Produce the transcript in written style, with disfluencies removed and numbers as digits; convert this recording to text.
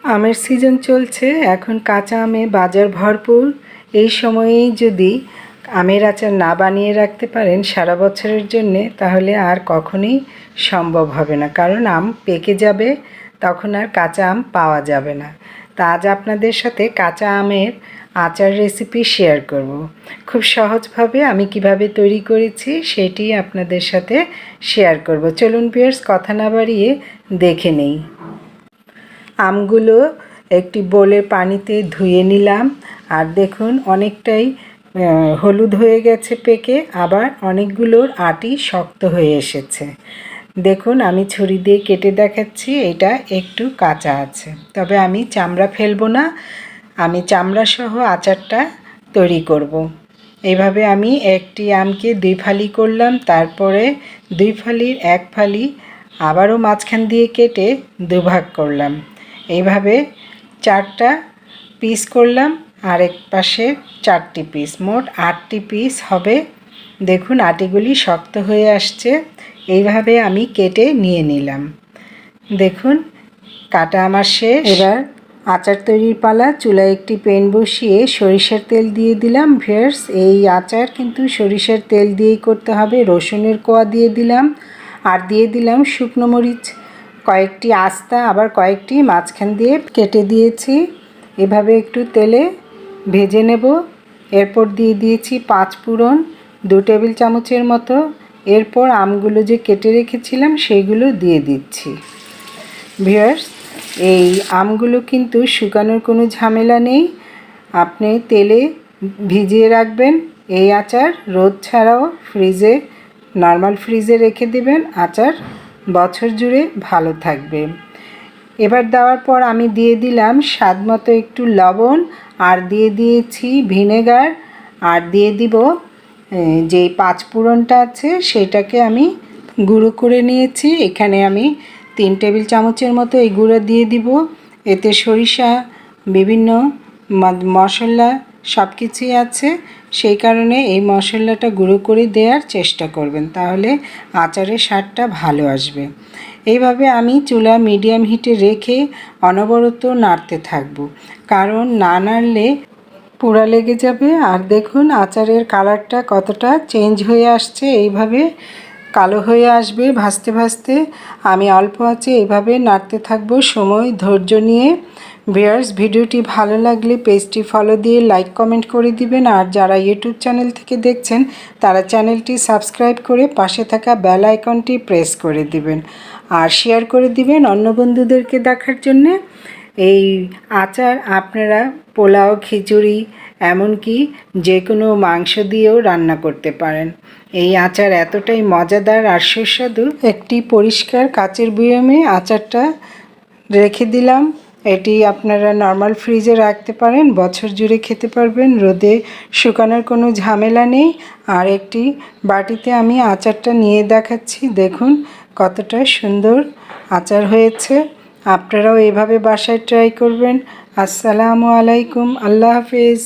আমের সিজন চলছে, এখন কাঁচা আমে বাজার ভরপুর। এই সময়েই যদি আমের আচার না বানিয়ে রাখতে পারেন সারা বছরের জন্যে, তাহলে আর কখনোই সম্ভব হবে না, কারণ আম পেকে যাবে, তখন আর কাঁচা আম পাওয়া যাবে না। তা আজ আপনাদের সাথে কাঁচা আমের আচার রেসিপি শেয়ার করব। খুব সহজভাবে আমি কিভাবে তৈরি করেছি সেটি আপনাদের সাথে শেয়ার করব। চলুন ভিউয়ার্স, কথা না বাড়িয়ে দেখে নেই। আমগুলো একটি বোলে পানিতে ধুয়ে নিলাম, আর দেখুন অনেকটাই হলুদ হয়ে গেছে পেকে, আবার অনেকগুলোর আটি শক্ত হয়ে এসেছে। দেখুন আমি ছুরি দিয়ে কেটে দেখাচ্ছি, এটা একটু কাঁচা আছে, তবে আমি চামড়া ফেলবো না, আমি চামড়া সহ আচারটা তৈরি করব। এইভাবে আমি একটি আমকে 2 ফালি করলাম, তারপরে 2 ফালির 1 ফালি আবারও মাঝখান দিয়ে কেটে 2 ভাগ করলাম। এইভাবে 4টা পিস করলাম, আর এক পাশে 4টি পিস, মোট 8টি পিস হবে। দেখুন আটিগুলি শক্ত হয়ে আসছে, এইভাবে আমি কেটে নিয়ে নিলাম। দেখুন কাটা আমার শেষ। এবার আচার তৈরির পালা। চুলায় একটি প্যান বসিয়ে সরিষার তেল দিয়ে দিলাম। ভিউয়ার্স, এই আচার কিন্তু সরিষার তেল দিয়েই করতে হবে। রসুনের কোয়া দিয়ে দিলাম, আর দিয়ে দিলাম শুকনো মরিচ কয়েকটি আস্তা, আবার কয়েকটি মাঝখান দিয়ে কেটে দিয়েছি। এভাবে একটু তেলে ভেজে নেব। এরপর দিয়ে দিয়েছি 5 ফোড়ন 2 টেবিল চামচের মতো। এরপর আমগুলো যে কেটে রেখেছিলাম সেইগুলো দিয়ে দিচ্ছি। ভিউয়ার্স, এই আমগুলো কিন্তু শুকানোর কোনো ঝামেলা নেই, আপনি তেলে ভিজিয়ে রাখবেন। এই আচার রোদ ছাড়াও ফ্রিজে, নর্মাল ফ্রিজে রেখে দেবেন, আচার বছর জুড়ে ভালো থাকবে। এবার দেওয়ার পর আমি দিয়ে দিলাম স্বাদ মতো একটু লবণ, আর দিয়ে দিয়েছি ভিনেগার, আর দিয়ে দিব যেই 5 ফোড়নটা আছে সেটাকে আমি গুঁড়ো করে নিয়েছি। এখানে আমি 3 টেবিল চামচের মতো এই গুঁড়ো দিয়ে দিব। এতে সরিষা, বিভিন্ন মশলা সব কিছুই আছে, সেই কারণে এই মশলাটা গুঁড়ো করে দেওয়ার চেষ্টা করবেন, তাহলে আচারের স্বাদটা ভালো আসবে। এইভাবে আমি চুলা মিডিয়াম হিটে রেখে অনবরত নাড়তে থাকব, কারণ না নাড়লে পোড়া লেগে যাবে। আর দেখুন আচারের কালারটা কতটা চেঞ্জ হয়ে আসছে, এইভাবে কালো হয়ে আসবে ভাজতে ভাজতে। আমি অল্প আঁচে এইভাবে নাড়তে থাকবো, সময় ধৈর্য নিয়ে। ভিউয়ার্স, ভিডিওটি ভালো লাগলে পেজটি ফলো দিয়ে লাইক কমেন্ট করে দিবেন, আর যারা ইউটিউব চ্যানেল থেকে দেখছেন তারা চ্যানেলটি সাবস্ক্রাইব করে পাশে থাকা বেল আইকনটি প্রেস করে দিবেন, আর শেয়ার করে দিবেন অন্য বন্ধুদেরকে দেখার জন্যে। এই আচার আপনারা পোলাও, খিচুড়ি, এমনকি যে কোনো মাংস দিয়েও রান্না করতে পারেন। এই আচার এতটাই মজাদার আর সুস্বাদু। একটি পরিষ্কার কাচের বয়ামে আচারটা রেখে দিলাম। এটি আপনারা নর্মাল ফ্রিজে রাখতে পারেন, বছর জুড়ে খেতে পারবেন, রোদে শুকানোর কোনো ঝামেলা নেই। আর একটি বাটিতে আমি আচারটা নিয়ে দেখাচ্ছি, দেখুন কতটা সুন্দর আচার হয়েছে। আপনারাও এভাবে বাসায় ট্রাই করবেন। আসসালামু আলাইকুম, আল্লাহ হাফেজ।